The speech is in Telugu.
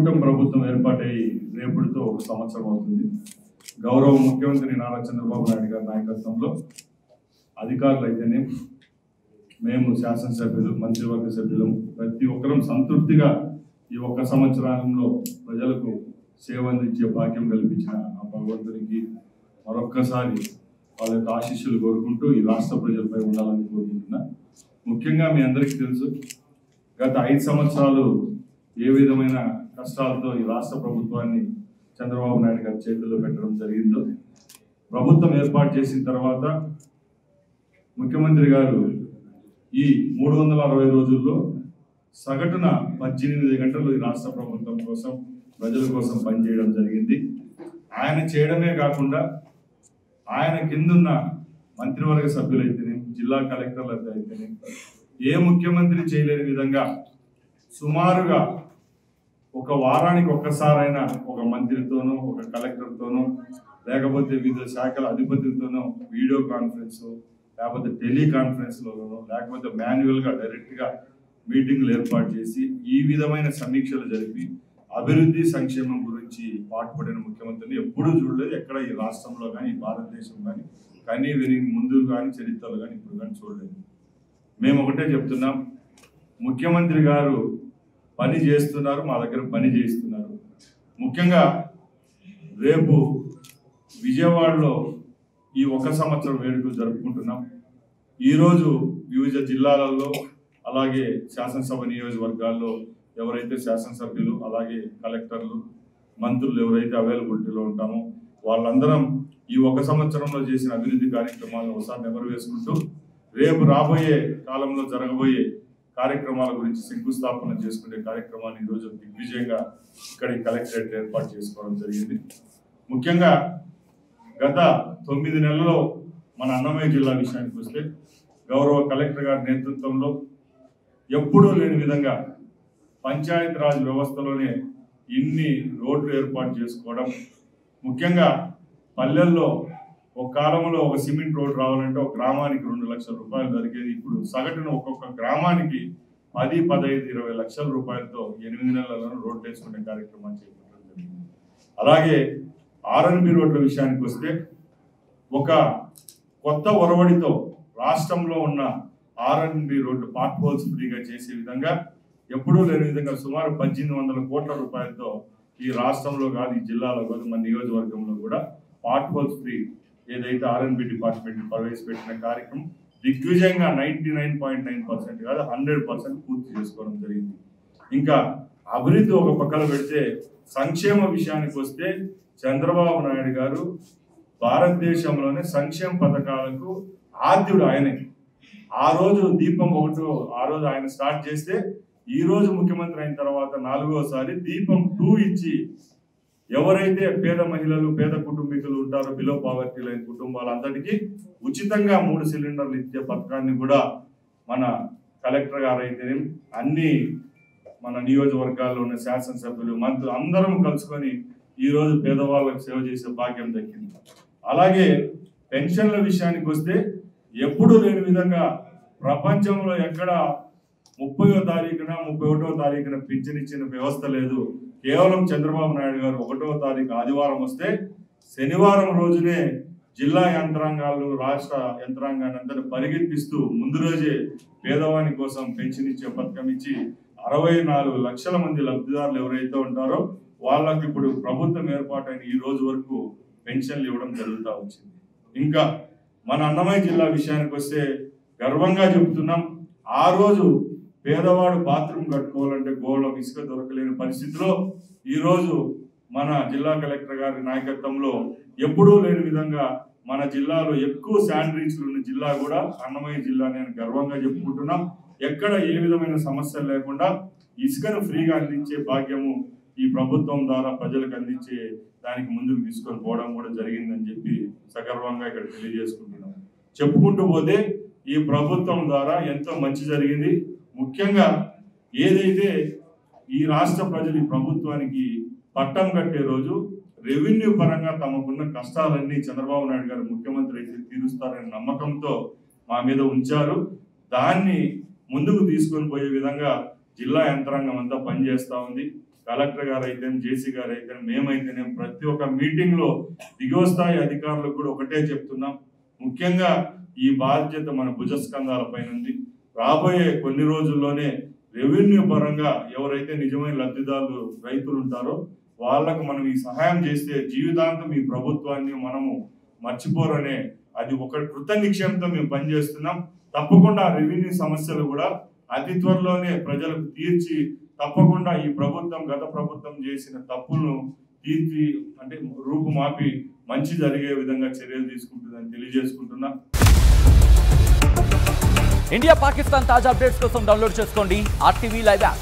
కూటమి ప్రభుత్వం ఏర్పాటై రేపటితో ఒక సంవత్సరం అవుతుంది. గౌరవ ముఖ్యమంత్రి నారా చంద్రబాబు నాయుడు గారి నాయకత్వంలో అధికారులు అయితేనే, మేము శాసనసభ్యులు, మంత్రివర్గ సభ్యులు ప్రతి ఒక్కరం సంతృప్తిగా ఈ ఒక్క సంవత్సరంలో ప్రజలకు సేవ అందించే భాగ్యం కల్పించిన ఆ భగవంతునికి మరొక్కసారి వాళ్ళ యొక్క ఆశీస్సులు కోరుకుంటూ ఈ రాష్ట్ర ప్రజలపై ఉండాలని కోరుకుంటున్నా. ముఖ్యంగా మీ అందరికీ తెలుసు, గత 5 సంవత్సరాలు ఏ విధమైన కష్టాలతో ఈ రాష్ట్ర ప్రభుత్వాన్ని చంద్రబాబు నాయుడు గారి చేతుల్లో పెట్టడం జరిగిందో. ప్రభుత్వం ఏర్పాటు చేసిన తర్వాత ముఖ్యమంత్రి గారు ఈ 360 రోజుల్లో సగటున 18 గంటలు ఈ రాష్ట్ర ప్రభుత్వం కోసం, ప్రజల కోసం పనిచేయడం జరిగింది. ఆయన చేయడమే కాకుండా ఆయన కిందున్న మంత్రివర్గ సభ్యులైతేనే, జిల్లా కలెక్టర్లు అయితేనే, ఏ ముఖ్యమంత్రి చేయలేని విధంగా సుమారుగా ఒక వారానికి ఒక్కసారైనా ఒక మంత్రితోనో, ఒక కలెక్టర్తోనో, లేకపోతే వివిధ శాఖల అధిపతులతోనో వీడియో కాన్ఫరెన్స్, లేకపోతే టెలికాన్ఫరెన్స్లోనో, లేకపోతే మాన్యువల్గా డైరెక్ట్గా మీటింగ్లు ఏర్పాటు చేసి ఈ విధమైన సమీక్షలు జరిపి అభివృద్ధి సంక్షేమం గురించి పాటుపడిన ముఖ్యమంత్రిని ఎప్పుడూ చూడలేదు. ఎక్కడ ఈ రాష్ట్రంలో కానీ, ఈ భారతదేశం కానీ, కానీ విని ముందు కానీ, చరిత్రలో కానీ ఇప్పుడు కానీ చూడలేదు. మేము ఒకటే చెప్తున్నాం, ముఖ్యమంత్రి గారు పని చేస్తున్నారు, మా దగ్గర పని చేయిస్తున్నారు. ముఖ్యంగా రేపు విజయవాడలో ఈ 1 సంవత్సరం వేడుకలు జరుపుకుంటున్నాం. ఈరోజు వివిధ జిల్లాలలో, అలాగే శాసనసభ నియోజకవర్గాల్లో ఎవరైతే శాసనసభ్యులు, అలాగే కలెక్టర్లు, మంత్రులు ఎవరైతే అవైలబిలిటీలో ఉంటామో వాళ్ళందరం ఈ 1 సంవత్సరంలో చేసిన అభివృద్ధి కార్యక్రమాలను ఒకసారి నెమరు వేసుకుంటూ రేపు రాబోయే కాలంలో జరగబోయే కార్యక్రమాల గురించి శంకుస్థాపన చేసుకునే కార్యక్రమాన్ని ఈరోజు దిగ్విజయంగా ఇక్కడ కలెక్టరేట్ ఏర్పాటు చేసుకోవడం జరిగింది. ముఖ్యంగా గత 9 నెలల్లో మన అన్నమయ్య జిల్లా విషయానికి వస్తే గౌరవ కలెక్టర్ గారి నేతృత్వంలో ఎప్పుడూ లేని విధంగా పంచాయతీరాజ్ వ్యవస్థలోనే ఇన్ని రోడ్లు ఏర్పాటు చేసుకోవడం, ముఖ్యంగా పల్లెల్లో ఒక కాలంలో ఒక సిమెంట్ రోడ్ రావాలంటే ఒక గ్రామానికి 2 లక్షల రూపాయలు దొరికేది. ఇప్పుడు సగటున ఒక్కొక్క గ్రామానికి 10, 15, 20 లక్షల రూపాయలతో 8 నెలలను రోడ్లు వేసుకునే కార్యక్రమాన్ని చేపట్టడం జరిగింది. అలాగే R&B రోడ్ల విషయానికి వస్తే ఒక కొత్త ఒరవడితో రాష్ట్రంలో ఉన్న R&B రోడ్లు పార్ట్ హోల్స్ ఫ్రీగా చేసే విధంగా ఎప్పుడూ లేని విధంగా సుమారు 1800 కోట్ల రూపాయలతో ఈ రాష్ట్రంలో కాదు, ఈ జిల్లాలో కాదు, మన నియోజకవర్గంలో కూడా పార్ట్ హోల్స్ ఫ్రీ ఏదైతే R&B డిపార్ట్మెంట్ ప్రవేశపెట్టిన కార్యక్రమం దిగ్విజయంగా 99.9% కాదు 100% పూర్తి చేసుకోవడం జరిగింది. ఇంకా అభివృద్ధి ఒక పక్కన పెడితే సంక్షేమ విషయానికి వస్తే చంద్రబాబు నాయుడు గారు భారతదేశంలోనే సంక్షేమ పథకాలకు ఆద్యుడు ఆయనే. ఆ రోజు దీపం 1 ఆ రోజు ఆయన స్టార్ట్ చేస్తే ఈ రోజు ముఖ్యమంత్రి అయిన తర్వాత 4వసారి దీపం 2 ఇచ్చి ఎవరైతే పేద మహిళలు, పేద కుటుంబీకులు ఉంటారో, బిలో పావర్టీ లైన్ కుటుంబాలందరికీ ఉచితంగా 3 సిలిండర్లు ఇచ్చే పథకాన్ని కూడా మన కలెక్టర్ గారు అయితేనే, అన్ని మన నియోజకవర్గాల్లో ఉన్న శాసనసభ్యులు, మంత్రులు అందరం కలుసుకొని ఈరోజు పేదవాళ్ళకు సేవ చేసే భాగ్యం దక్కింది. అలాగే పెన్షన్ల విషయానికి వస్తే ఎప్పుడూ లేని విధంగా ప్రపంచంలో ఎక్కడ 30వ తారీఖున 31వ తారీఖున పింఛన్ ఇచ్చిన వ్యవస్థ లేదు. కేవలం చంద్రబాబు నాయుడు గారు 1వ తారీఖు ఆదివారం వస్తే శనివారం రోజునే జిల్లా యంత్రాంగాలు, రాష్ట్ర యంత్రాంగాన్ని అందరూ పరిగెత్తిస్తూ ముందు రోజే పేదవాని కోసం పెన్షన్ ఇచ్చే పథకం ఇచ్చి 64 లక్షల మంది లబ్ధిదారులు ఎవరైతే ఉంటారో వాళ్ళకి ఇప్పుడు ప్రభుత్వం ఏర్పాటైన ఈ రోజు వరకు పెన్షన్లు ఇవ్వడం జరుగుతూ వచ్చింది. ఇంకా మన అన్నమయ్య జిల్లా విషయానికి వస్తే గర్వంగా చెబుతున్నాం, ఆ రోజు పేదవాడు బాత్రూమ్ కట్టుకోవాలంటే గోళం ఇసుక దొరకలేని పరిస్థితిలో ఈరోజు మన జిల్లా కలెక్టర్ గారి నాయకత్వంలో ఎప్పుడూ లేని విధంగా మన జిల్లాలో ఎక్కువ శానిటరీస్లు ఉన్న జిల్లా కూడా అన్నమయ్య జిల్లా నేను గర్వంగా చెప్పుకుంటున్నాం. ఎక్కడ ఏ విధమైన సమస్యలు లేకుండా ఇసుకను ఫ్రీగా అందించే భాగ్యము ఈ ప్రభుత్వం ద్వారా ప్రజలకు అందించే దానికి ముందుకు తీసుకొని పోవడం కూడా జరిగిందని చెప్పి సగర్వంగా ఇక్కడ తెలియజేసుకుంటున్నాం. చెప్పుకుంటూ పోతే ఈ ప్రభుత్వం ద్వారా ఎంతో మంచి జరిగింది. ముఖ్యంగా ఏదైతే ఈ రాష్ట్ర ప్రజలు ఈ ప్రభుత్వానికి పట్టం కట్టే రోజు రెవెన్యూ పరంగా తమకున్న కష్టాలన్నీ చంద్రబాబు నాయుడు గారు ముఖ్యమంత్రి అయితే తీరుస్తారనే నమ్మకంతో మా మీద ఉంచారు. దాన్ని ముందుకు తీసుకొని పోయే విధంగా జిల్లా యంత్రాంగం అంతా పనిచేస్తూ ఉంది. కలెక్టర్ గారు అయితే, జేసీ గారు అయితే, మేమైతేనే ప్రతి ఒక్క మీటింగ్ లో దిగువ స్థాయి అధికారులకు కూడా ఒకటే చెప్తున్నాం, ముఖ్యంగా ఈ బాధ్యత మన భుజస్కంధాల పైన ఉంది. రాబోయే కొన్ని రోజుల్లోనే రెవెన్యూ పరంగా ఎవరైతే నిజమైన లబ్ధిదారులు రైతులు ఉంటారో వాళ్ళకు మనం ఈ సహాయం చేస్తే జీవితాంతం ఈ ప్రభుత్వాన్ని మనము మర్చిపోరనే అది ఒక కృత నిశ్చయంతో మేము పనిచేస్తున్నాం. తప్పకుండా రెవెన్యూ సమస్యలు కూడా అతి త్వరలోనే ప్రజలకు తీర్చి తప్పకుండా ఈ ప్రభుత్వం గత ప్రభుత్వం చేసిన తప్పులను తీర్చి అంటే రూపుమాపి మంచి జరిగే విధంగా చర్యలు తీసుకుంటుందని తెలియజేసుకుంటున్నా. ఇండియా పాకిస్తాన్ తాజా అప్డేట్స్ కోసం డౌన్లోడ్ చేసుకోండి RTV లైవ్ యాప్.